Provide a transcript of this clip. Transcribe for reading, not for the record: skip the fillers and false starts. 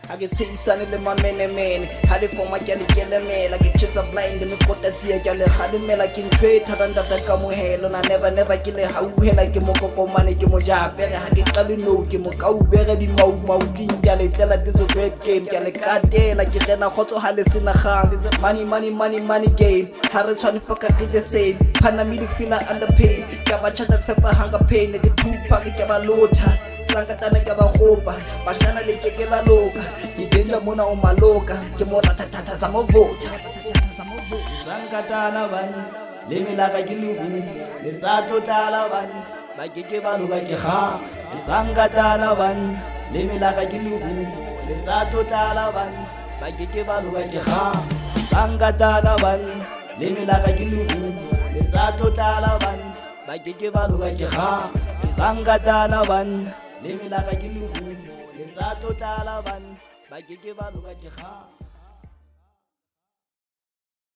I get taste le ma mene hale for my kelemela ke chesa blind me kota tsia ke le khalemela ke ntwe thata ka mohelo na never ke le hauhela ke mokokomane ke mo japere ha ke qale no ke mo kaubere di mau ke le tlela this a great game ke le katela ke rena khotso ha le sena gang money game ha re tshwane foka ke the same phana me feel underpaid ka ba chata fepa hanga pain ke tupa ke ba lotha Sankatana ke ba khopa bashana le ke la loka ke denja mona o maloka ke mo ratata tsa mo vota Sankatana ban le melaka ke lubu le sa totala ban ba ke ba loka ke kha Sankatana ban le melaka ke lubu le sa totala ban ba ke ba loka ke kha Sankatana ban le melaka ke lubu le sa totala ban ba ke ba loka ke kha Sankatana ban le milaka ke lubu le sa totala ban ba ke ba loka ke kha